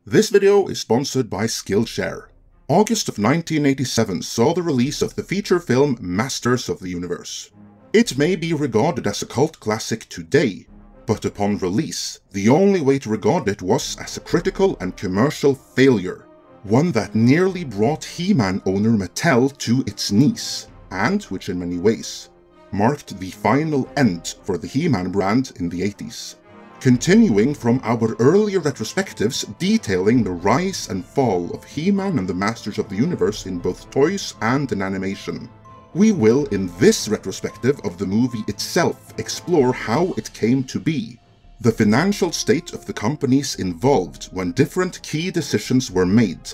This video is sponsored by Skillshare. August of 1987 saw the release of the feature film Masters of the Universe. It may be regarded as a cult classic today, but upon release, the only way to regard it was as a critical and commercial failure, one that nearly brought He-Man owner Mattel to its knees, and which in many ways marked the final end for the He-Man brand in the 80s. Continuing from our earlier retrospectives detailing the rise and fall of He-Man and the Masters of the Universe in both toys and in animation, we will in this retrospective of the movie itself explore how it came to be, the financial state of the companies involved when different key decisions were made,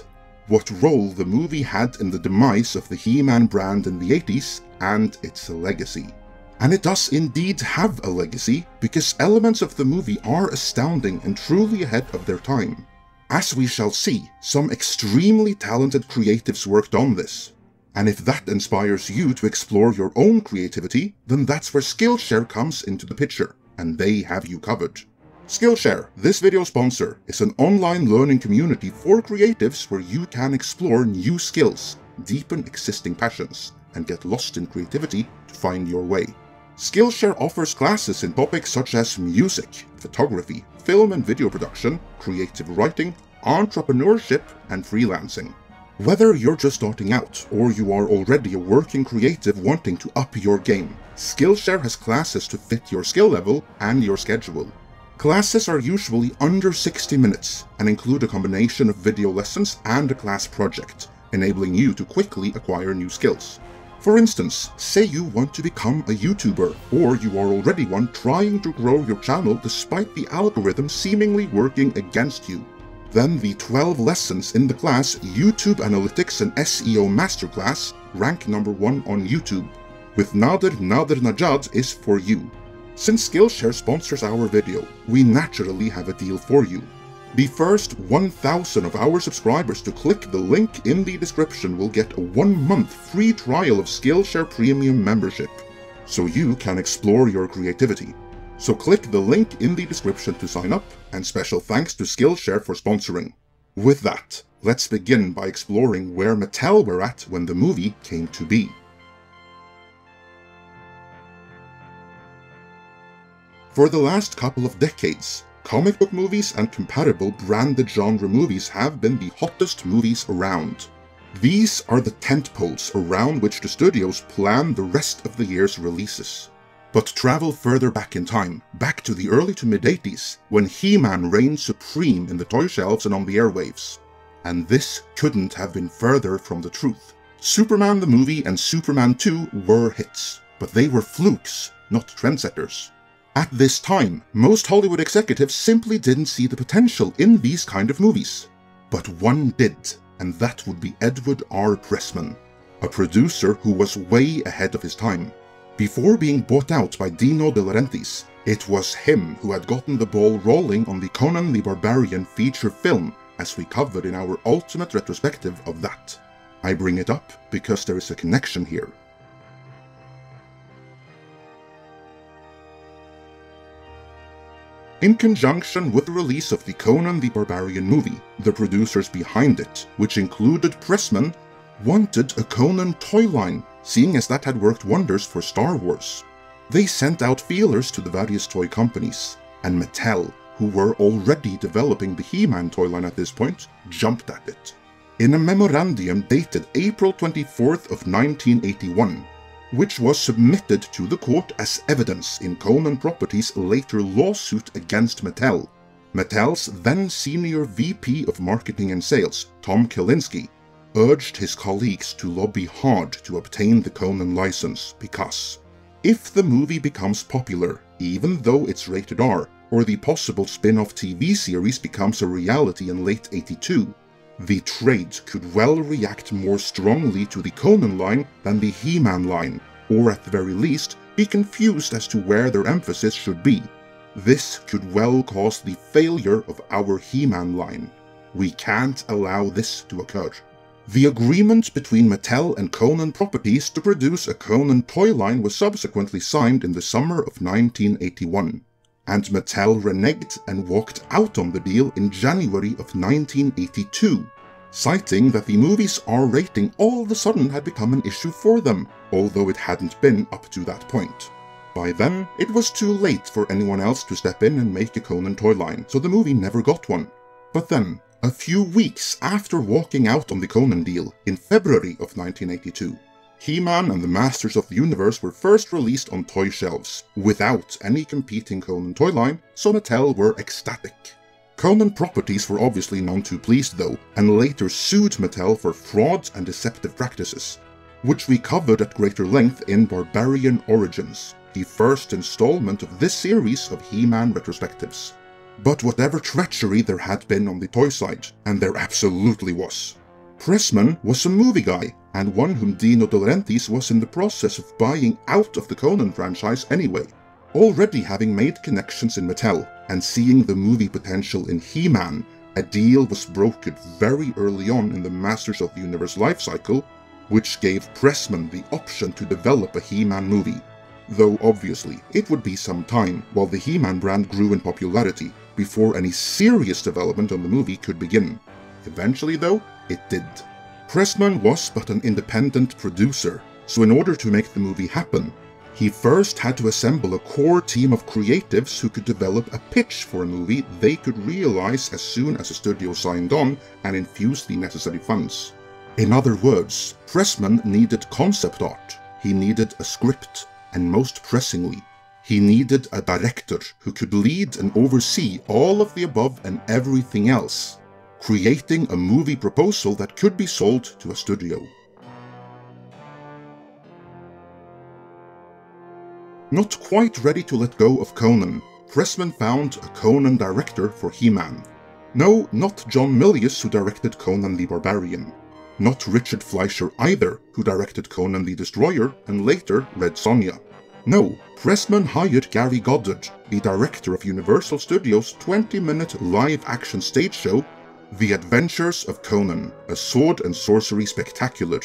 what role the movie had in the demise of the He-Man brand in the 80s, and its legacy. And it does indeed have a legacy, because elements of the movie are astounding and truly ahead of their time. As we shall see, some extremely talented creatives worked on this. And if that inspires you to explore your own creativity, then that's where Skillshare comes into the picture, and they have you covered. Skillshare, this video sponsor, is an online learning community for creatives where you can explore new skills, deepen existing passions, and get lost in creativity to find your way. Skillshare offers classes in topics such as music, photography, film and video production, creative writing, entrepreneurship, and freelancing. Whether you're just starting out or you are already a working creative wanting to up your game, Skillshare has classes to fit your skill level and your schedule. Classes are usually under 60 minutes and include a combination of video lessons and a class project, enabling you to quickly acquire new skills. For instance, say you want to become a YouTuber, or you are already one trying to grow your channel despite the algorithm seemingly working against you. Then the 12 lessons in the class YouTube Analytics and SEO Masterclass rank number 1 on YouTube, with Nader Najad is for you. Since Skillshare sponsors our video, we naturally have a deal for you. The first 1,000 of our subscribers to click the link in the description will get a 1-month free trial of Skillshare Premium membership, so you can explore your creativity. So click the link in the description to sign up, and special thanks to Skillshare for sponsoring. With that, let's begin by exploring where Mattel were at when the movie came to be. For the last couple of decades, comic book movies and comparable branded genre movies have been the hottest movies around. These are the tentpoles around which the studios plan the rest of the year's releases. But travel further back in time, back to the early to mid-80s, when He-Man reigned supreme in the toy shelves and on the airwaves. And this couldn't have been further from the truth. Superman the movie and Superman 2 were hits, but they were flukes, not trendsetters. At this time, most Hollywood executives simply didn't see the potential in these kind of movies. But one did, and that would be Edward R. Pressman, a producer who was way ahead of his time. Before being bought out by Dino De Laurentiis, it was him who had gotten the ball rolling on the Conan the Barbarian feature film, as we covered in our ultimate retrospective of that. I bring it up because there is a connection here. In conjunction with the release of the Conan the Barbarian movie, the producers behind it, which included Pressman, wanted a Conan toy line, seeing as that had worked wonders for Star Wars. They sent out feelers to the various toy companies, and Mattel, who were already developing the He-Man toy line at this point, jumped at it. In a memorandum dated April 24th of 1981, which was submitted to the court as evidence in Conan Properties' later lawsuit against Mattel, Mattel's then senior VP of Marketing and Sales, Tom Kalinske, urged his colleagues to lobby hard to obtain the Conan license because if the movie becomes popular, even though it's rated R, or the possible spin-off TV series becomes a reality in late '82, the trade could well react more strongly to the Conan line than the He-Man line, or at the very least, be confused as to where their emphasis should be. This could well cause the failure of our He-Man line. We can't allow this to occur. The agreement between Mattel and Conan Properties to produce a Conan toy line was subsequently signed in the summer of 1981. and Mattel reneged and walked out on the deal in January of 1982, citing that the movie's R rating all of a sudden had become an issue for them, although it hadn't been up to that point. By then, it was too late for anyone else to step in and make a Conan toy line, so the movie never got one. But then, a few weeks after walking out on the Conan deal, in February of 1982, He-Man and the Masters of the Universe were first released on toy shelves, without any competing Conan toy line, so Mattel were ecstatic. Conan Properties were obviously none too pleased though, and later sued Mattel for fraud and deceptive practices, which we covered at greater length in Barbarian Origins, the first installment of this series of He-Man retrospectives. But whatever treachery there had been on the toy side, and there absolutely was, Pressman was a movie guy, and one whom Dino De Laurentiis was in the process of buying out of the Conan franchise anyway. Already having made connections in Mattel, and seeing the movie potential in He-Man, a deal was brokered very early on in the Masters of the Universe lifecycle, which gave Pressman the option to develop a He-Man movie. Though obviously, it would be some time while the He-Man brand grew in popularity before any serious development on the movie could begin. Eventually though, it did. Pressman was but an independent producer, so in order to make the movie happen, he first had to assemble a core team of creatives who could develop a pitch for a movie they could realize as soon as the studio signed on and infused the necessary funds. In other words, Pressman needed concept art, he needed a script, and most pressingly, he needed a director who could lead and oversee all of the above and everything else, creating a movie proposal that could be sold to a studio. Not quite ready to let go of Conan, Pressman found a Conan director for He-Man. No, not John Milius, who directed Conan the Barbarian. Not Richard Fleischer either, who directed Conan the Destroyer and later Red Sonja. No, Pressman hired Gary Goddard, the director of Universal Studios' 20-minute live-action stage show, The Adventures of Conan, a sword and sorcery spectacular.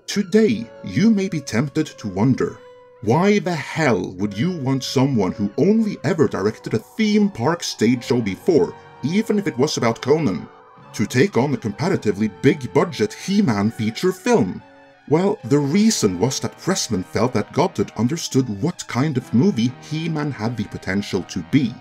Today, you may be tempted to wonder, why the hell would you want someone who only ever directed a theme park stage show before, even if it was about Conan, to take on a comparatively big-budget He-Man feature film? Well, the reason was that Pressman felt that Goddard understood what kind of movie He-Man had the potential to be,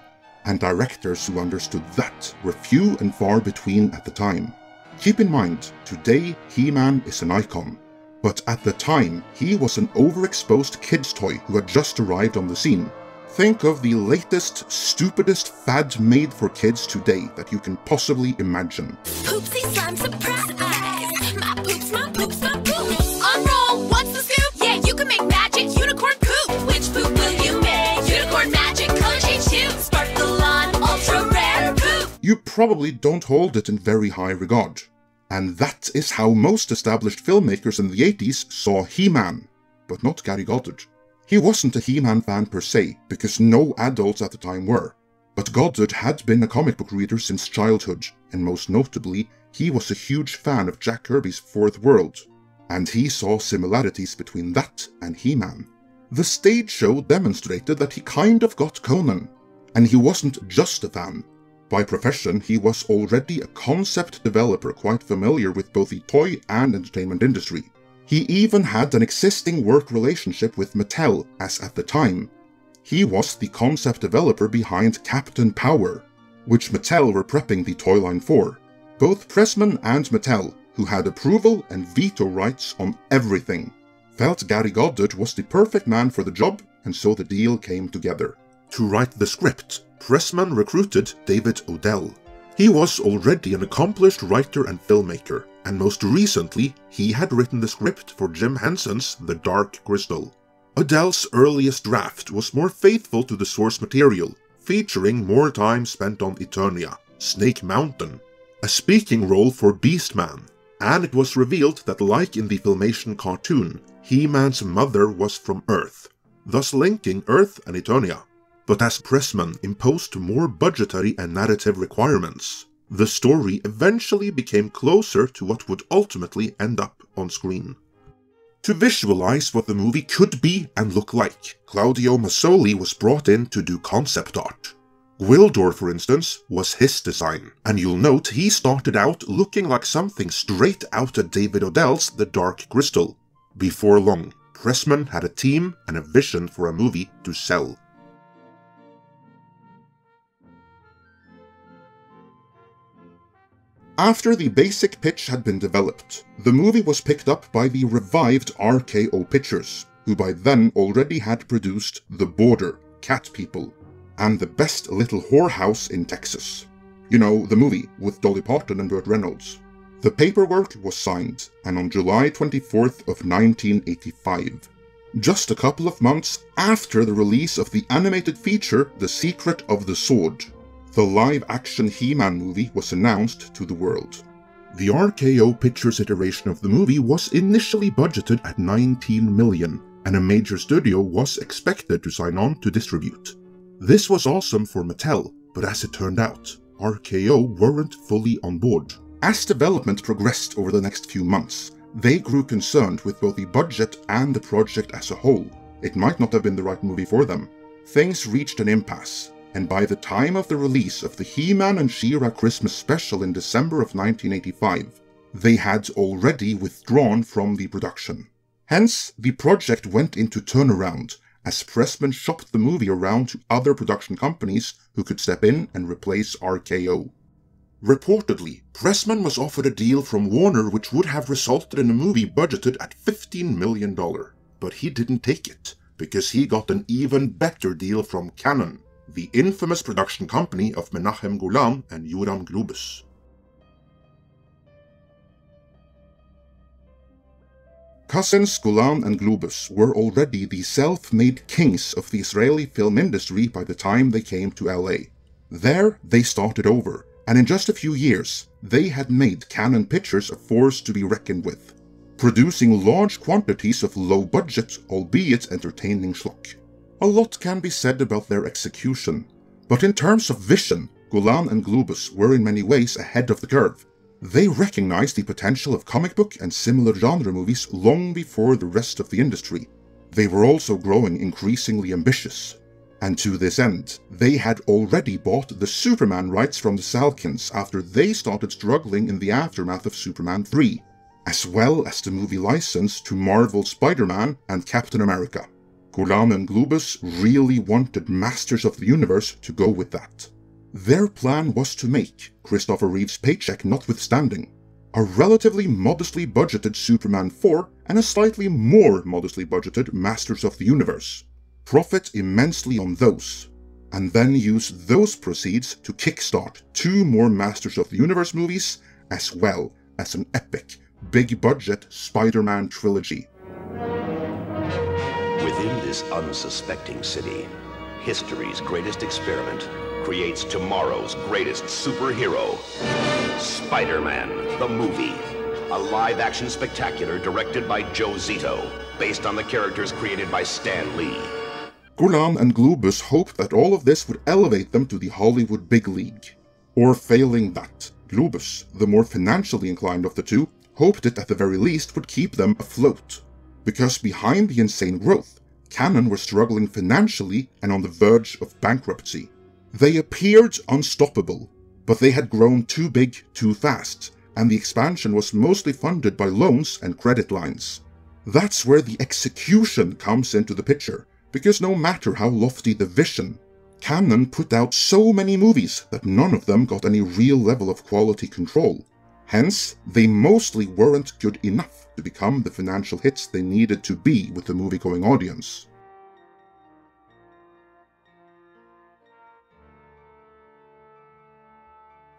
and directors who understood that were few and far between at the time. Keep in mind, today He-Man is an icon, but at the time he was an overexposed kids' toy who had just arrived on the scene. Think of the latest, stupidest fad made for kids today that you can possibly imagine. Poopsie slime surprise! My poops, my poops, my poops! Unroll, what's the scoop? Yeah, you can make magic unicorn poop! Which poop will you make? Unicorn magic, color change too! Sparkle on, ultra rare poop! You probably don't hold it in very high regard. And that is how most established filmmakers in the 80s saw He-Man, but not Gary Goddard. He wasn't a He-Man fan per se, because no adults at the time were. But Goddard had been a comic book reader since childhood, and most notably, he was a huge fan of Jack Kirby's Fourth World, and he saw similarities between that and He-Man. The stage show demonstrated that he kind of got Conan, and he wasn't just a fan. By profession, he was already a concept developer quite familiar with both the toy and entertainment industry. He even had an existing work relationship with Mattel, as at the time, he was the concept developer behind Captain Power, which Mattel were prepping the toy line for. Both Pressman and Mattel, who had approval and veto rights on everything, felt Gary Goddard was the perfect man for the job, and so the deal came together. To write the script, Pressman recruited David Odell. He was already an accomplished writer and filmmaker, and most recently, he had written the script for Jim Henson's The Dark Crystal. Odell's earliest draft was more faithful to the source material, featuring more time spent on Eternia, Snake Mountain, a speaking role for Beastman, and it was revealed that like in the Filmation cartoon, He-Man's mother was from Earth, thus linking Earth and Eternia. But as Pressman imposed more budgetary and narrative requirements, the story eventually became closer to what would ultimately end up on screen. To visualize what the movie could be and look like, Claudio Mazzoli was brought in to do concept art. Gwildor, for instance, was his design, and you'll note he started out looking like something straight out of David Odell's The Dark Crystal. Before long, Pressman had a team and a vision for a movie to sell. After the basic pitch had been developed, the movie was picked up by the revived RKO Pictures, who by then already had produced The Border, Cat People, and The Best Little Whorehouse in Texas. You know, the movie with Dolly Parton and Burt Reynolds. The paperwork was signed, and on July 24th of 1985, just a couple of months after the release of the animated feature The Secret of the Sword, the live-action He-Man movie was announced to the world. The RKO Pictures iteration of the movie was initially budgeted at $19 million, and a major studio was expected to sign on to distribute. This was awesome for Mattel, but as it turned out, RKO weren't fully on board. As development progressed over the next few months, they grew concerned with both the budget and the project as a whole. It might not have been the right movie for them. Things reached an impasse, and by the time of the release of the He-Man and She-Ra Christmas special in December of 1985, they had already withdrawn from the production. Hence, the project went into turnaround, as Pressman shopped the movie around to other production companies who could step in and replace RKO. Reportedly, Pressman was offered a deal from Warner which would have resulted in a movie budgeted at $15 million, but he didn't take it, because he got an even better deal from Cannon, the infamous production company of Menachem Golan and Yoram Globus. Cousins Golan and Globus were already the self-made kings of the Israeli film industry by the time they came to LA. There, they started over, and in just a few years, they had made Cannon Pictures a force to be reckoned with, producing large quantities of low-budget, albeit entertaining schlock. A lot can be said about their execution, but in terms of vision, Golan and Globus were in many ways ahead of the curve. They recognized the potential of comic book and similar genre movies long before the rest of the industry. They were also growing increasingly ambitious, and to this end, they had already bought the Superman rights from the Salkinds after they started struggling in the aftermath of Superman 3, as well as the movie license to Marvel's Spider-Man and Captain America. Golan and Globus really wanted Masters of the Universe to go with that. Their plan was to make, Christopher Reeve's paycheck notwithstanding, a relatively modestly budgeted Superman 4 and a slightly more modestly budgeted Masters of the Universe, profit immensely on those, and then use those proceeds to kickstart 2 more Masters of the Universe movies, as well as an epic, big-budget Spider-Man trilogy. Within this unsuspecting city, history's greatest experiment creates tomorrow's greatest superhero, Spider-Man, the movie. A live-action spectacular directed by Joe Zito, based on the characters created by Stan Lee. Golan and Globus hoped that all of this would elevate them to the Hollywood big league. Or failing that, Globus, the more financially inclined of the two, hoped it at the very least would keep them afloat. Because behind the insane growth, Cannon were struggling financially and on the verge of bankruptcy. They appeared unstoppable, but they had grown too big too fast, and the expansion was mostly funded by loans and credit lines. That's where the execution comes into the picture, because no matter how lofty the vision, Cannon put out so many movies that none of them got any real level of quality control. Hence, they mostly weren't good enough to become the financial hits they needed to be with the movie-going audience.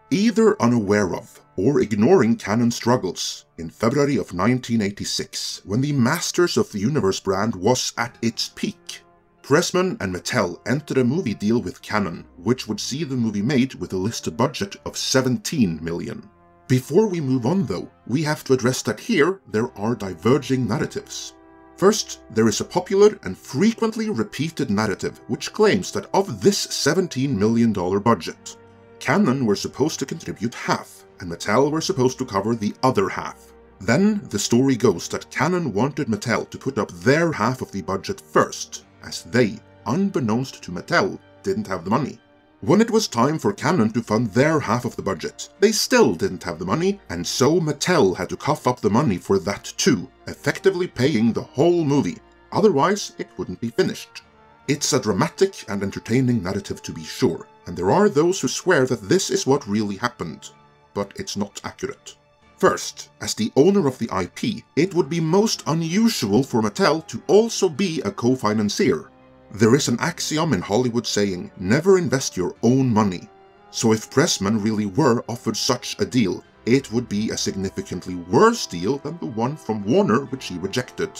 Either unaware of or ignoring Cannon's struggles, in February of 1986, when the Masters of the Universe brand was at its peak, Pressman and Mattel entered a movie deal with Cannon, which would see the movie made with a listed budget of $17 million. Before we move on though, we have to address that here there are diverging narratives. First, there is a popular and frequently repeated narrative which claims that of this $17 million budget, Cannon were supposed to contribute half, and Mattel were supposed to cover the other half. Then, the story goes that Cannon wanted Mattel to put up their half of the budget first, as they, unbeknownst to Mattel, didn't have the money. When it was time for Cannon to fund their half of the budget, they still didn't have the money, and so Mattel had to cough up the money for that too, effectively paying the whole movie. Otherwise, it wouldn't be finished. It's a dramatic and entertaining narrative to be sure, and there are those who swear that this is what really happened. But it's not accurate. First, as the owner of the IP, it would be most unusual for Mattel to also be a co-financier. There is an axiom in Hollywood saying, never invest your own money. So if Pressman really were offered such a deal, it would be a significantly worse deal than the one from Warner which he rejected.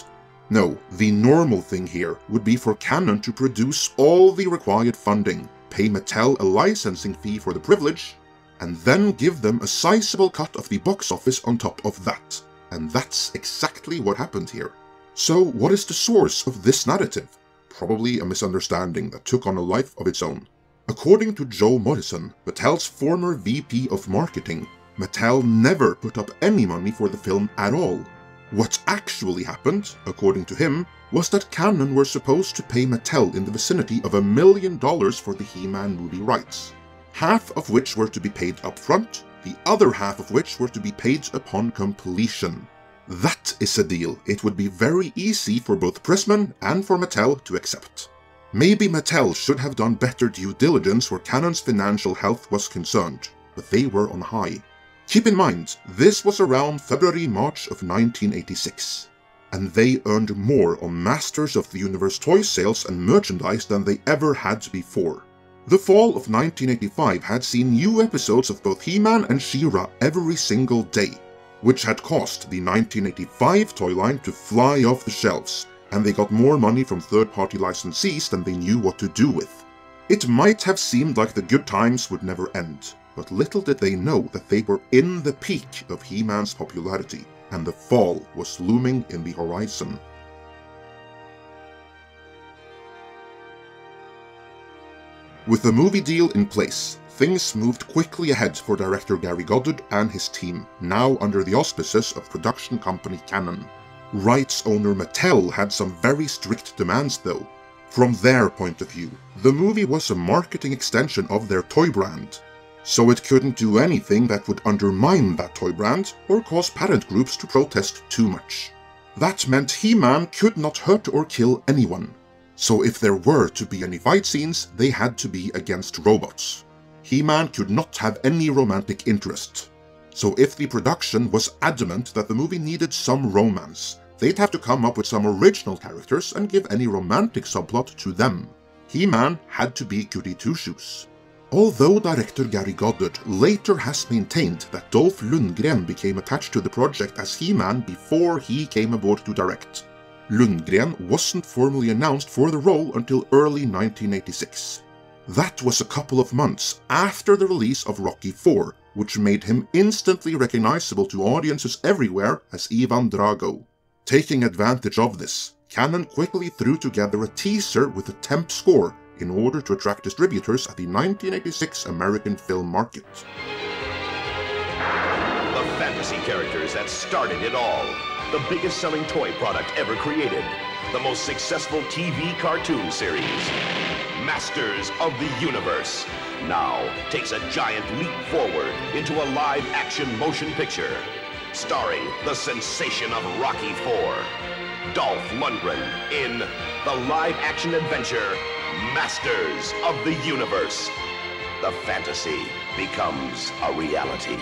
No, the normal thing here would be for Cannon to produce all the required funding, pay Mattel a licensing fee for the privilege, and then give them a sizable cut of the box office on top of that. And that's exactly what happened here. So what is the source of this narrative? Probably a misunderstanding that took on a life of its own. According to Joe Morrison, Mattel's former VP of marketing, Mattel never put up any money for the film at all. What actually happened, according to him, was that Cannon were supposed to pay Mattel in the vicinity of $1 million for the He-Man movie rights, half of which were to be paid up front, the other half of which were to be paid upon completion. That is a deal it would be very easy for both Pressman and for Mattel to accept. Maybe Mattel should have done better due diligence where Cannon's financial health was concerned, but they were on high. Keep in mind, this was around February-March of 1986, and they earned more on Masters of the Universe toy sales and merchandise than they ever had before. The fall of 1985 had seen new episodes of both He-Man and She-Ra every single day, which had caused the 1985 toy line to fly off the shelves, and they got more money from third-party licensees than they knew what to do with. It might have seemed like the good times would never end, but little did they know that they were in the peak of He-Man's popularity, and the fall was looming in the horizon. With the movie deal in place, things moved quickly ahead for director Gary Goddard and his team, now under the auspices of production company Cannon. Rights owner Mattel had some very strict demands though. From their point of view, the movie was a marketing extension of their toy brand, so it couldn't do anything that would undermine that toy brand or cause parent groups to protest too much. That meant He-Man could not hurt or kill anyone, so if there were to be any fight scenes, they had to be against robots. He-Man could not have any romantic interest, so if the production was adamant that the movie needed some romance, they'd have to come up with some original characters and give any romantic subplot to them. He-Man had to be goody two-shoes. Although director Gary Goddard later has maintained that Dolph Lundgren became attached to the project as He-Man before he came aboard to direct, Lundgren wasn't formally announced for the role until early 1986. That was a couple of months after the release of Rocky IV, which made him instantly recognizable to audiences everywhere as Ivan Drago. Taking advantage of this, Cannon quickly threw together a teaser with a temp score in order to attract distributors at the 1986 American film market. The fantasy characters that started it all. The biggest selling toy product ever created. The most successful TV cartoon series. Masters of the Universe now takes a giant leap forward into a live-action motion picture starring the sensation of Rocky IV, Dolph Lundgren in the live-action adventure Masters of the Universe. The fantasy becomes a reality.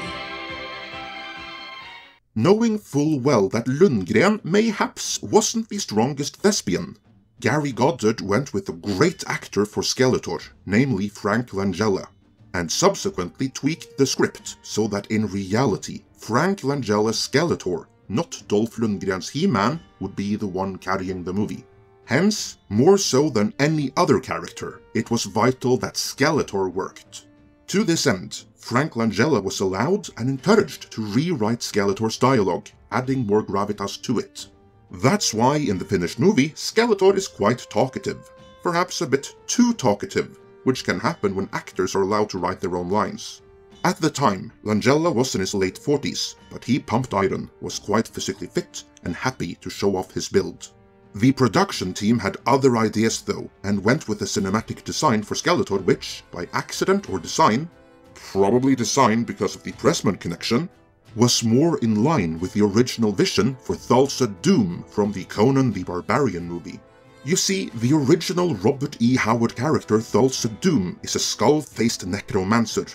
Knowing full well that Lundgren mayhaps wasn't the strongest thespian, Gary Goddard went with a great actor for Skeletor, namely Frank Langella, and subsequently tweaked the script so that in reality, Frank Langella's Skeletor, not Dolph Lundgren's He-Man, would be the one carrying the movie. Hence, more so than any other character, it was vital that Skeletor worked. To this end, Frank Langella was allowed and encouraged to rewrite Skeletor's dialogue, adding more gravitas to it. That's why in the finished movie, Skeletor is quite talkative, perhaps a bit too talkative, which can happen when actors are allowed to write their own lines. At the time, Langella was in his late 40s, but he pumped iron, was quite physically fit, and happy to show off his build. The production team had other ideas though, and went with a cinematic design for Skeletor which, by accident or design, probably designed because of the Pressman connection, was more in line with the original vision for Thulsa Doom from the Conan the Barbarian movie. You see, the original Robert E. Howard character Thulsa Doom is a skull-faced necromancer,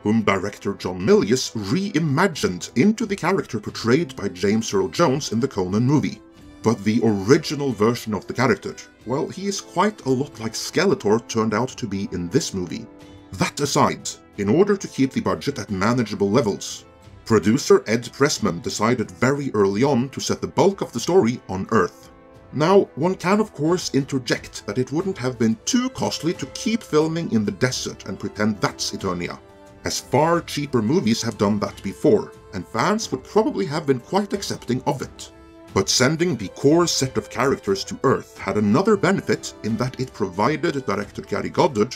whom director John Milius reimagined into the character portrayed by James Earl Jones in the Conan movie. But the original version of the character, well, he is quite a lot like Skeletor turned out to be in this movie. That aside, in order to keep the budget at manageable levels, producer Ed Pressman decided very early on to set the bulk of the story on Earth. Now, one can of course interject that it wouldn't have been too costly to keep filming in the desert and pretend that's Eternia, as far cheaper movies have done that before, and fans would probably have been quite accepting of it. But sending the core set of characters to Earth had another benefit in that it provided director Gary Goddard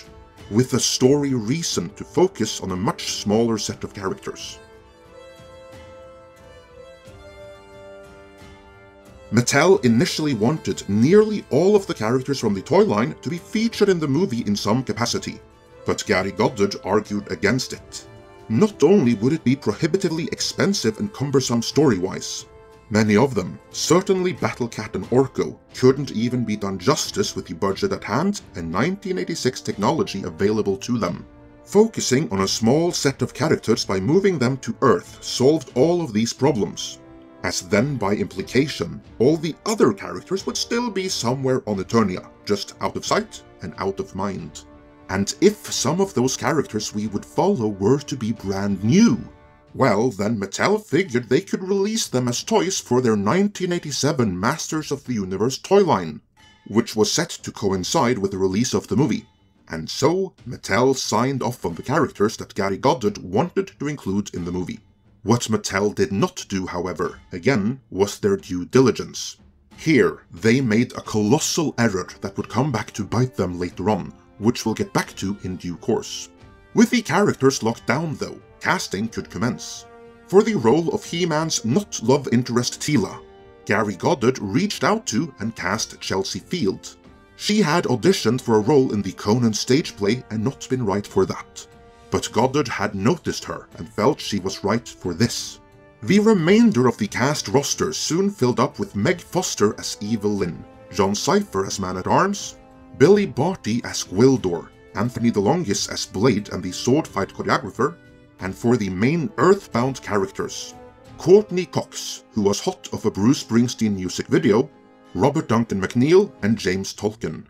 with a story reason to focus on a much smaller set of characters. Mattel initially wanted nearly all of the characters from the toy line to be featured in the movie in some capacity, but Gary Goddard argued against it. Not only would it be prohibitively expensive and cumbersome story-wise, many of them, certainly Battle Cat and Orko, couldn't even be done justice with the budget at hand and 1986 technology available to them. Focusing on a small set of characters by moving them to Earth solved all of these problems, as then by implication, all the other characters would still be somewhere on Eternia, just out of sight and out of mind. And if some of those characters we would follow were to be brand new, well, then Mattel figured they could release them as toys for their 1987 Masters of the Universe toy line, which was set to coincide with the release of the movie. And so, Mattel signed off on the characters that Gary Goddard wanted to include in the movie. What Mattel did not do, however, again, was their due diligence. Here, they made a colossal error that would come back to bite them later on, which we'll get back to in due course. With the characters locked down though, casting could commence. For the role of He-Man's not-love interest Teela, Gary Goddard reached out to and cast Chelsea Field. She had auditioned for a role in the Conan stage play and not been right for that. But Goddard had noticed her and felt she was right for this. The remainder of the cast roster soon filled up with Meg Foster as Evil Lynn, John Cypher as Man-at-Arms, Billy Barty as Gwildor, Anthony DeLongis as Blade and the sword fight choreographer, and for the main Earthbound characters, Courtney Cox, who was hot of a Bruce Springsteen music video, Robert Duncan McNeil, and James Tolkien.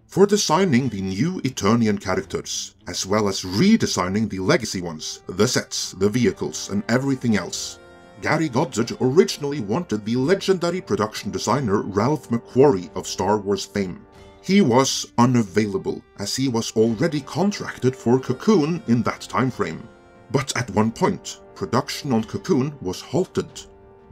For designing the new Eternian characters, as well as redesigning the legacy ones, the sets, the vehicles, and everything else, Gary Goddard originally wanted the legendary production designer Ralph McQuarrie of Star Wars fame. He was unavailable, as he was already contracted for Cocoon in that time frame. But at one point, production on Cocoon was halted.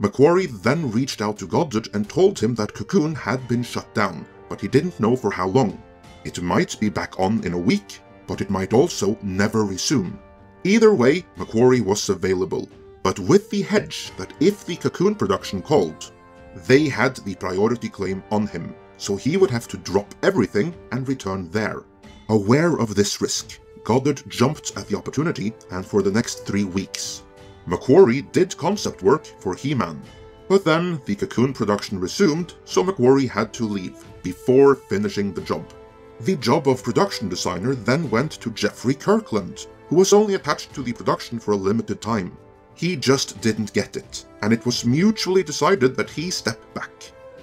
McQuarrie then reached out to Goddard and told him that Cocoon had been shut down, but he didn't know for how long. It might be back on in a week, but it might also never resume. Either way, McQuarrie was available, but with the hedge that if the Cocoon production called, they had the priority claim on him, so he would have to drop everything and return there. Aware of this risk, Goddard jumped at the opportunity, and for the next 3 weeks, McQuarrie did concept work for He-Man. But then the Cocoon production resumed, so McQuarrie had to leave before finishing the job. The job of production designer then went to Jeffrey Kirkland, who was only attached to the production for a limited time. He just didn't get it, and it was mutually decided that he step back.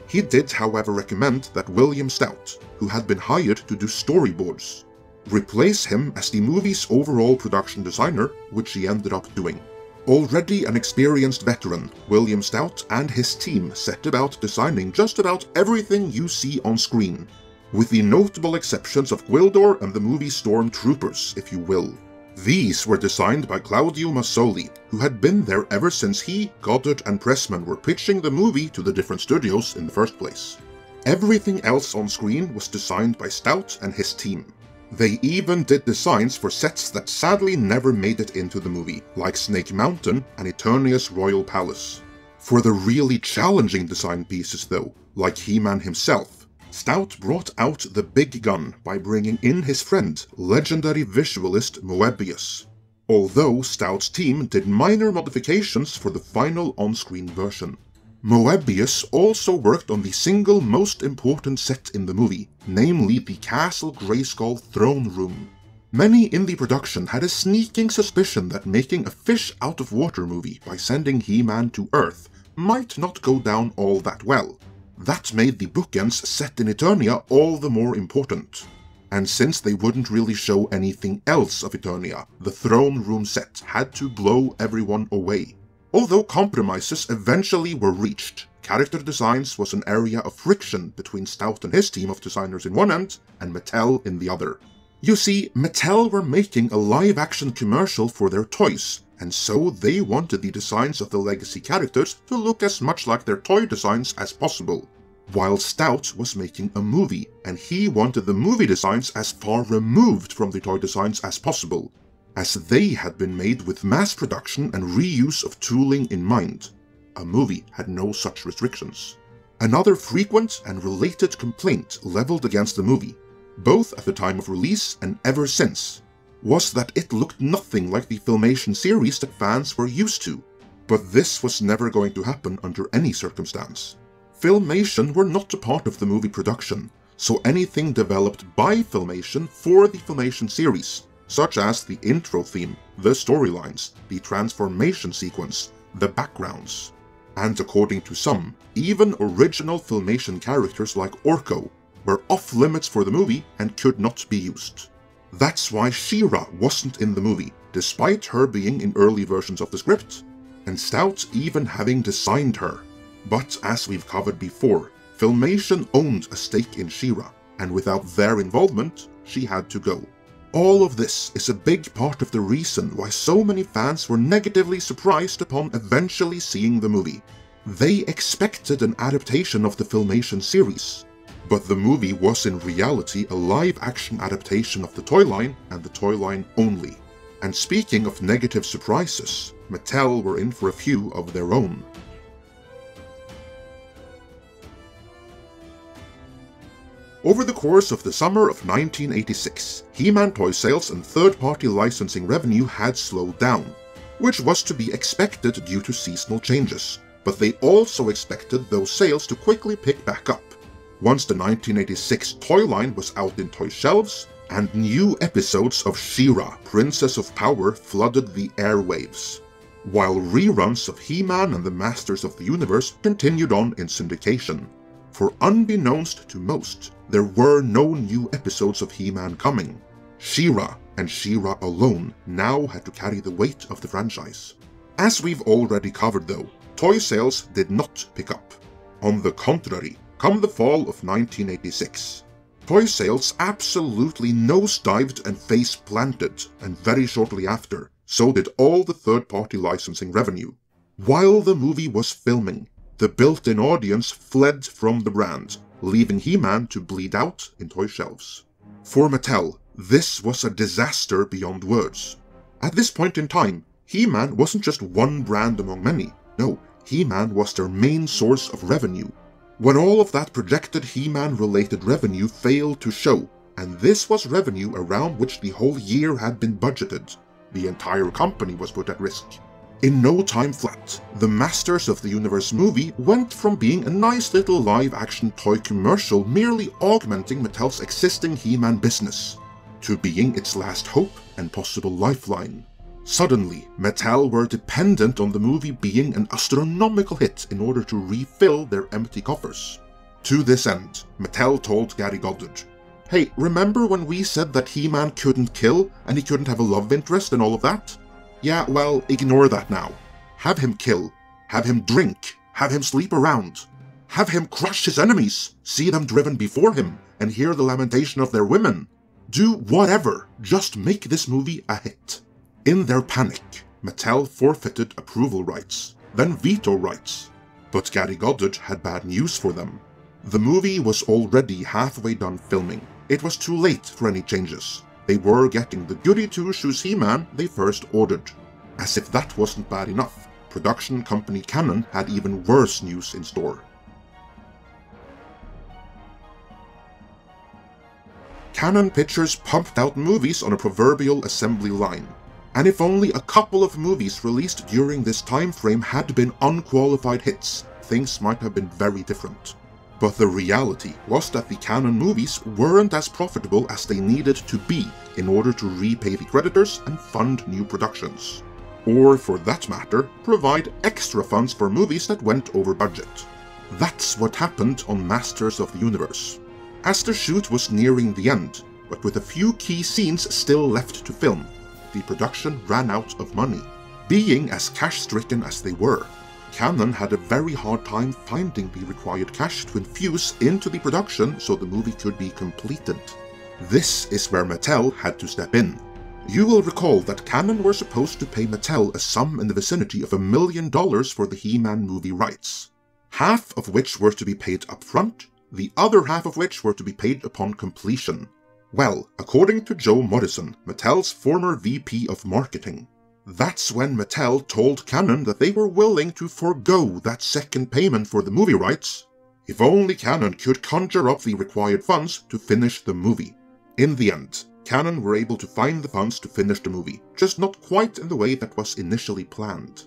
He did, however, recommend that William Stout, who had been hired to do storyboards, replace him as the movie's overall production designer, which he ended up doing. Already an experienced veteran, William Stout and his team set about designing just about everything you see on screen, with the notable exceptions of Gwildor and the movie Stormtroopers, if you will. These were designed by Claudio Massoli, who had been there ever since he, Goddard, and Pressman were pitching the movie to the different studios in the first place. Everything else on screen was designed by Stout and his team. They even did designs for sets that sadly never made it into the movie, like Snake Mountain and Eternia's Royal Palace. For the really challenging design pieces though, like He-Man himself, Stout brought out the big gun by bringing in his friend, legendary visualist Moebius. Although Stout's team did minor modifications for the final on-screen version. Moebius also worked on the single most important set in the movie, namely the Castle Grayskull throne room. Many in the production had a sneaking suspicion that making a fish-out-of-water movie by sending He-Man to Earth might not go down all that well. That made the bookends set in Eternia all the more important. And since they wouldn't really show anything else of Eternia, the throne room set had to blow everyone away. Although compromises eventually were reached, character designs was an area of friction between Stout and his team of designers in one end, and Mattel in the other. You see, Mattel were making a live-action commercial for their toys, and so they wanted the designs of the legacy characters to look as much like their toy designs as possible. While Stout was making a movie, and he wanted the movie designs as far removed from the toy designs as possible, as they had been made with mass production and reuse of tooling in mind. A movie had no such restrictions. Another frequent and related complaint leveled against the movie, both at the time of release and ever since, was that it looked nothing like the Filmation series that fans were used to. But this was never going to happen under any circumstance. Filmation were not a part of the movie production, so anything developed by Filmation for the Filmation series, such as the intro theme, the storylines, the transformation sequence, the backgrounds, and according to some, even original Filmation characters like Orko, were off-limits for the movie and could not be used. That's why She-Ra wasn't in the movie, despite her being in early versions of the script, and Stout even having designed her. But as we've covered before, Filmation owned a stake in She-Ra, and without their involvement, she had to go. All of this is a big part of the reason why so many fans were negatively surprised upon eventually seeing the movie. They expected an adaptation of the Filmation series, but the movie was in reality a live-action adaptation of the toy line and the toy line only. And speaking of negative surprises, Mattel were in for a few of their own. Over the course of the summer of 1986, He-Man toy sales and third-party licensing revenue had slowed down, which was to be expected due to seasonal changes, but they also expected those sales to quickly pick back up, once the 1986 toy line was out in toy shelves, and new episodes of She-Ra, Princess of Power flooded the airwaves, while reruns of He-Man and the Masters of the Universe continued on in syndication. For unbeknownst to most, there were no new episodes of He-Man coming. She-Ra, and She-Ra alone, now had to carry the weight of the franchise. As we've already covered though, toy sales did not pick up. On the contrary, come the fall of 1986, toy sales absolutely nosedived and face-planted, and very shortly after, so did all the third-party licensing revenue. While the movie was filming, the built-in audience fled from the brand, leaving He-Man to bleed out in toy shelves. For Mattel, this was a disaster beyond words. At this point in time, He-Man wasn't just one brand among many. No, He-Man was their main source of revenue. When all of that projected He-Man related revenue failed to show, and this was revenue around which the whole year had been budgeted, the entire company was put at risk. In no time flat, the Masters of the Universe movie went from being a nice little live-action toy commercial merely augmenting Mattel's existing He-Man business, to being its last hope and possible lifeline. Suddenly, Mattel were dependent on the movie being an astronomical hit in order to refill their empty coffers. To this end, Mattel told Gary Goddard, "Hey, remember when we said that He-Man couldn't kill and he couldn't have a love interest and all of that? Yeah, well, ignore that now. Have him kill, have him drink, have him sleep around, have him crush his enemies, see them driven before him, and hear the lamentation of their women. Do whatever, just make this movie a hit." In their panic, Mattel forfeited approval rights, then veto rights. But Gary Goddard had bad news for them. The movie was already halfway done filming. It was too late for any changes. They were getting the goody two-shoes He-Man they first ordered. As if that wasn't bad enough, production company Cannon had even worse news in store. Cannon Pictures pumped out movies on a proverbial assembly line. And if only a couple of movies released during this time frame had been unqualified hits, things might have been very different. But the reality was that the Cannon movies weren't as profitable as they needed to be in order to repay the creditors and fund new productions. Or, for that matter, provide extra funds for movies that went over budget. That's what happened on Masters of the Universe. As the shoot was nearing the end, but with a few key scenes still left to film, the production ran out of money. Being as cash-stricken as they were, Cannon had a very hard time finding the required cash to infuse into the production so the movie could be completed. This is where Mattel had to step in. You will recall that Cannon were supposed to pay Mattel a sum in the vicinity of $1 million for the He-Man movie rights, half of which were to be paid upfront, the other half of which were to be paid upon completion. Well, according to Joe Morrison, Mattel's former VP of Marketing, that's when Mattel told Cannon that they were willing to forego that second payment for the movie rights, if only Cannon could conjure up the required funds to finish the movie. In the end, Cannon were able to find the funds to finish the movie, just not quite in the way that was initially planned.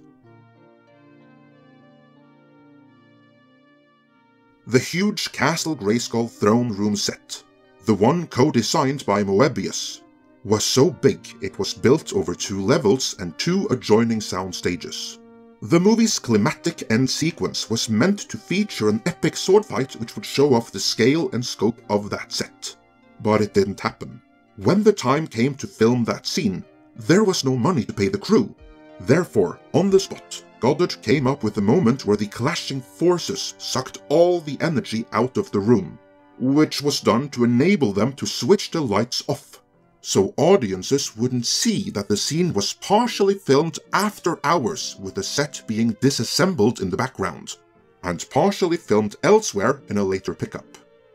The huge Castle Grayskull throne room set, the one co-designed by Moebius, was so big it was built over 2 levels and 2 adjoining sound stages. The movie's climactic end sequence was meant to feature an epic sword fight which would show off the scale and scope of that set. But it didn't happen. When the time came to film that scene, there was no money to pay the crew. Therefore, on the spot, Goddard came up with a moment where the clashing forces sucked all the energy out of the room, which was done to enable them to switch the lights off, so audiences wouldn't see that the scene was partially filmed after hours with the set being disassembled in the background, and partially filmed elsewhere in a later pickup.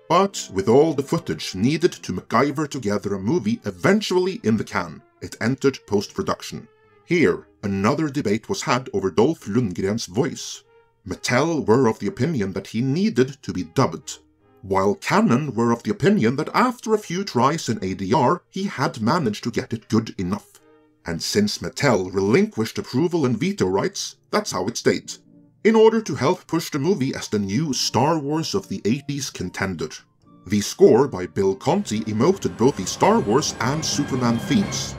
But with all the footage needed to MacGyver together a movie eventually in the can, it entered post-production. Here, another debate was had over Dolph Lundgren's voice. Mattel were of the opinion that he needed to be dubbed, while Cannon were of the opinion that after a few tries in ADR, he had managed to get it good enough. And since Mattel relinquished approval and veto rights, that's how it stayed, in order to help push the movie as the new Star Wars of the 80s contender. The score by Bill Conti emoted both the Star Wars and Superman themes.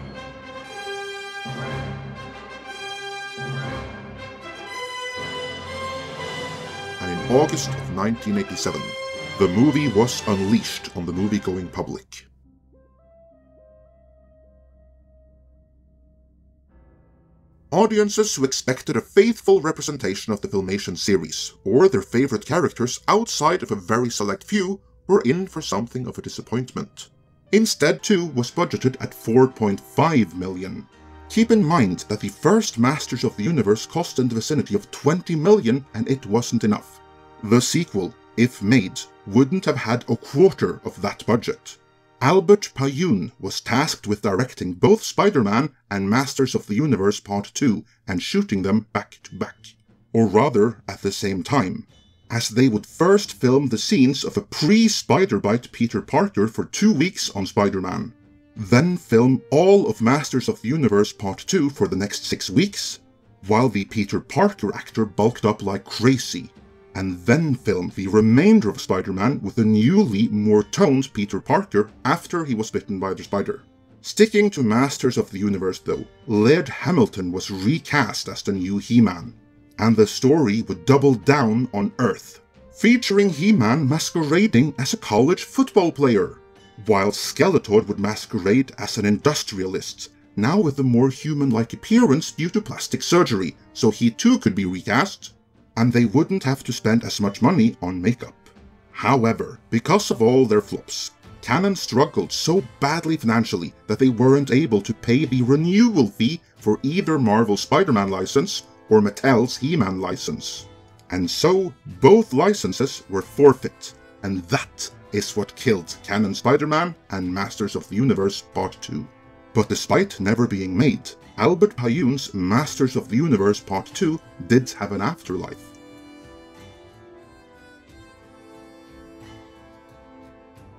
And in August of 1987, the movie was unleashed on the movie-going public. Audiences who expected a faithful representation of the Filmation series, or their favorite characters outside of a very select few, were in for something of a disappointment. Instead, 2 was budgeted at $4.5 million. Keep in mind that the first Masters of the Universe cost in the vicinity of $20 million, and it wasn't enough. The sequel, if made, wouldn't have had a quarter of that budget. Albert Pyun was tasked with directing both Spider-Man and Masters of the Universe Part 2 and shooting them back to back. Or rather, at the same time, as they would first film the scenes of a pre-Spider-Bite Peter Parker for 2 weeks on Spider-Man, then film all of Masters of the Universe Part 2 for the next 6 weeks, while the Peter Parker actor bulked up like crazy, and then film the remainder of Spider-Man with a newly, more toned Peter Parker after he was bitten by the spider. Sticking to Masters of the Universe though, Laird Hamilton was recast as the new He-Man, and the story would double down on Earth, featuring He-Man masquerading as a college football player, while Skeletor would masquerade as an industrialist, now with a more human-like appearance due to plastic surgery, so he too could be recast, and they wouldn't have to spend as much money on makeup. However, because of all their flops, Cannon struggled so badly financially that they weren't able to pay the renewal fee for either Marvel's Spider-Man license or Mattel's He-Man license. And so, both licenses were forfeit, and that is what killed Canon Spider-Man and Masters of the Universe Part 2. But despite never being made, Albert Pyun's Masters of the Universe Part 2 did have an afterlife.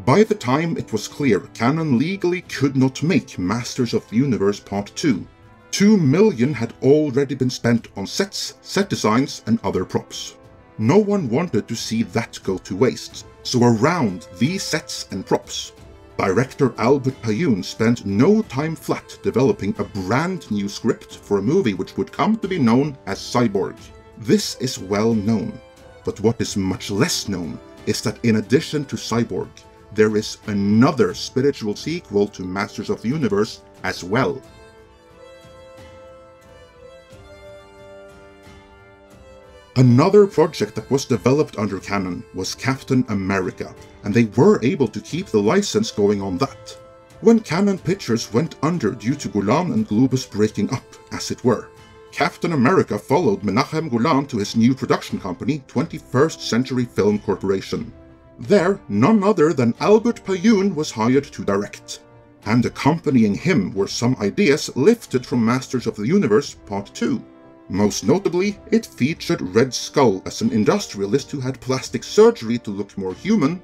By the time it was clear Canon legally could not make Masters of the Universe Part 2, $2 million had already been spent on sets, set designs, and other props. No one wanted to see that go to waste, so around these sets and props, director Albert Pyun spent no time flat developing a brand new script for a movie which would come to be known as Cyborg. This is well known, but what is much less known is that in addition to Cyborg, there is another spiritual sequel to Masters of the Universe as well. Another project that was developed under Canon was Captain America, and they were able to keep the license going on that. When Canon Pictures went under due to Golan and Globus breaking up, as it were, Captain America followed Menachem Golan to his new production company, 21st Century Film Corporation. There, none other than Albert Pyun was hired to direct. And accompanying him were some ideas lifted from Masters of the Universe Part 2. Most notably, it featured Red Skull as an industrialist who had plastic surgery to look more human,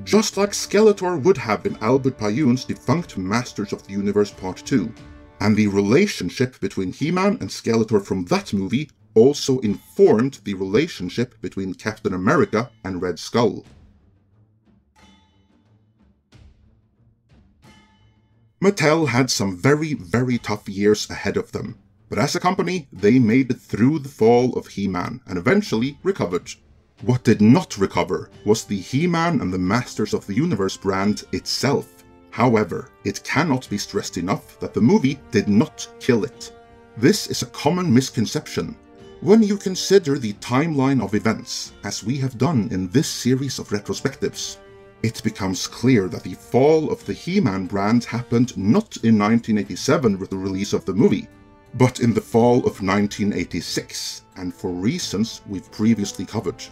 just like Skeletor would have in Albert Pyun's defunct Masters of the Universe Part 2. And the relationship between He-Man and Skeletor from that movie also informed the relationship between Captain America and Red Skull. Mattel had some very tough years ahead of them. But as a company, they made it through the fall of He-Man and eventually recovered. What did not recover was the He-Man and the Masters of the Universe brand itself. However, it cannot be stressed enough that the movie did not kill it. This is a common misconception. When you consider the timeline of events, as we have done in this series of retrospectives, it becomes clear that the fall of the He-Man brand happened not in 1987 with the release of the movie, but in the fall of 1986, and for reasons we've previously covered.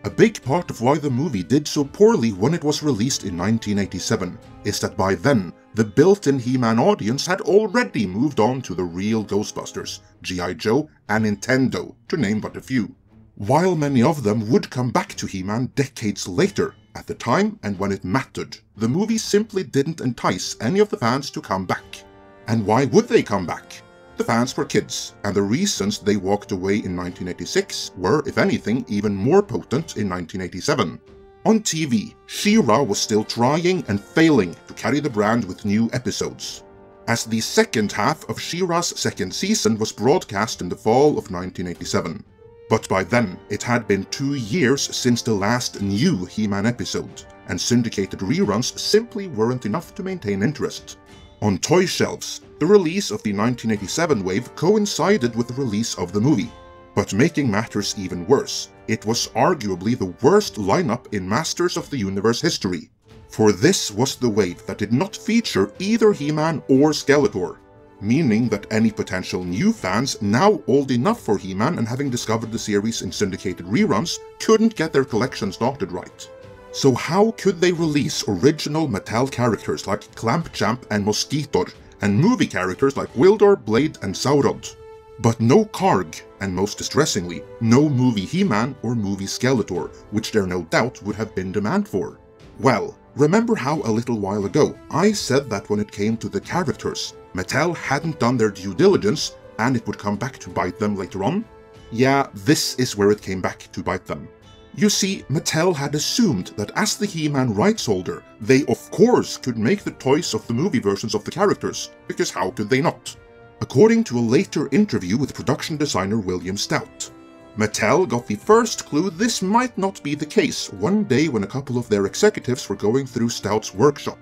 A big part of why the movie did so poorly when it was released in 1987 is that by then, the built-in He-Man audience had already moved on to the real Ghostbusters, G.I. Joe, and Nintendo, to name but a few. While many of them would come back to He-Man decades later, at the time and when it mattered, the movie simply didn't entice any of the fans to come back. And why would they come back? The fans were kids, and the reasons they walked away in 1986 were, if anything, even more potent in 1987. On TV, She-Ra was still trying and failing to carry the brand with new episodes, as the second half of She-Ra's second season was broadcast in the fall of 1987. But by then, it had been 2 years since the last new He-Man episode, and syndicated reruns simply weren't enough to maintain interest. On toy shelves, the release of the 1987 wave coincided with the release of the movie. But making matters even worse, it was arguably the worst lineup in Masters of the Universe history. For this was the wave that did not feature either He-Man or Skeletor, meaning that any potential new fans now old enough for He-Man and having discovered the series in syndicated reruns couldn't get their collections started right. So how could they release original Mattel characters like Clamp Champ and Mosquitor, and movie characters like Wildor, Blade, and Saurod, but no Karg, and most distressingly, no movie He-Man or movie Skeletor, which there no doubt would have been demand for? Well, remember how a little while ago I said that when it came to the characters, Mattel hadn't done their due diligence and it would come back to bite them later on? Yeah, this is where it came back to bite them. You see, Mattel had assumed that as the He-Man rights holder, they of course could make the toys of the movie versions of the characters, because how could they not? According to a later interview with production designer William Stout, Mattel got the first clue this might not be the case one day when a couple of their executives were going through Stout's workshop,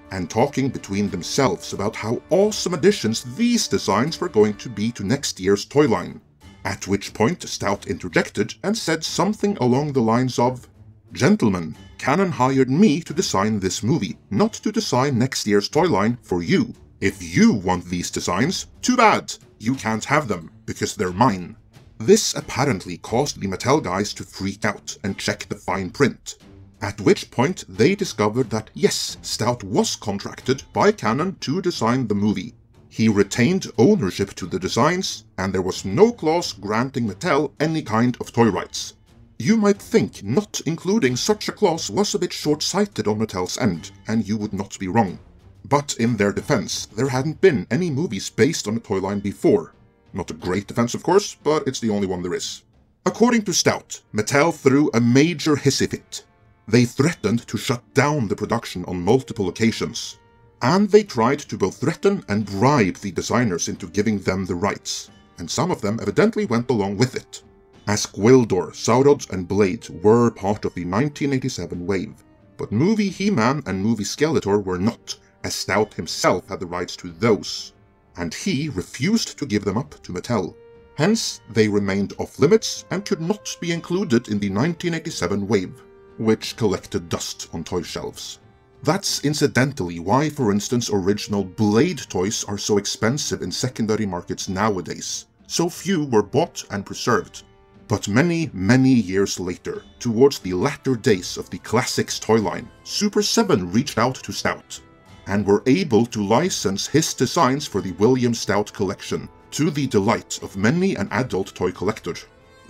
and talking between themselves about how awesome additions these designs were going to be to next year's toy line. At which point Stout interjected and said something along the lines of, "Gentlemen, Canon hired me to design this movie, not to design next year's toy line for you. If you want these designs, too bad, you can't have them, because they're mine." This apparently caused the Mattel guys to freak out and check the fine print, at which point they discovered that yes, Stout was contracted by Cannon to design the movie. He retained ownership to the designs, and there was no clause granting Mattel any kind of toy rights. You might think not including such a clause was a bit short-sighted on Mattel's end, and you would not be wrong. But in their defense, there hadn't been any movies based on the toy line before. Not a great defense, of course, but it's the only one there is. According to Stout, Mattel threw a major hissy fit. They threatened to shut down the production on multiple occasions, and they tried to both threaten and bribe the designers into giving them the rights, and some of them evidently went along with it, as Gwildor, Sauron, and Blade were part of the 1987 wave, but movie He-Man and movie Skeletor were not, as Stout himself had the rights to those, and he refused to give them up to Mattel. Hence, they remained off-limits and could not be included in the 1987 wave, which collected dust on toy shelves. That's incidentally why, for instance, original Blade toys are so expensive in secondary markets nowadays. So few were bought and preserved. But many, many years later, towards the latter days of the Classics toy line, Super 7 reached out to Stout, and were able to license his designs for the William Stout collection, to the delight of many an adult toy collector.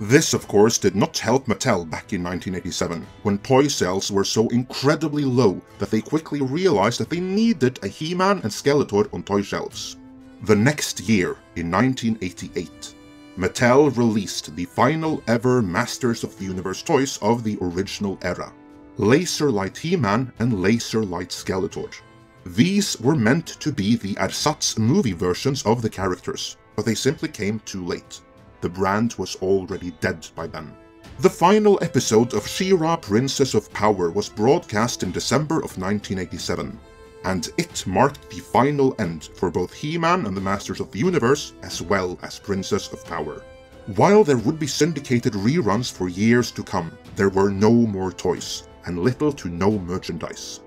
This, of course, did not help Mattel back in 1987, when toy sales were so incredibly low that they quickly realized that they needed a He-Man and Skeletor on toy shelves. The next year, in 1988, Mattel released the final ever Masters of the Universe toys of the original era, Laser Light He-Man and Laser Light Skeletor. These were meant to be the ersatz movie versions of the characters, but they simply came too late. The brand was already dead by then. The final episode of She-Ra Princess of Power was broadcast in December of 1987, and it marked the final end for both He-Man and the Masters of the Universe, as well as Princess of Power. While there would be syndicated reruns for years to come, there were no more toys, and little to no merchandise.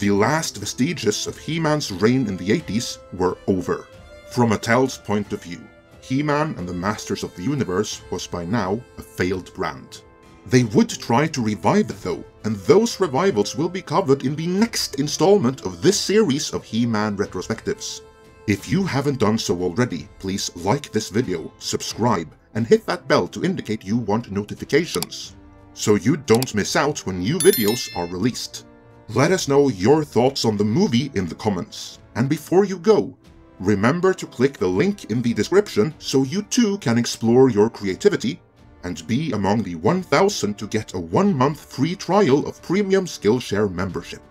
The last vestiges of He-Man's reign in the 80s were over. From Mattel's point of view, He-Man and the Masters of the Universe was by now a failed brand. They would try to revive it though, and those revivals will be covered in the next installment of this series of He-Man retrospectives. If you haven't done so already, please like this video, subscribe, and hit that bell to indicate you want notifications, so you don't miss out when new videos are released. Let us know your thoughts on the movie in the comments. And before you go, remember to click the link in the description so you too can explore your creativity and be among the 1,000 to get a 1-month free trial of Premium Skillshare membership.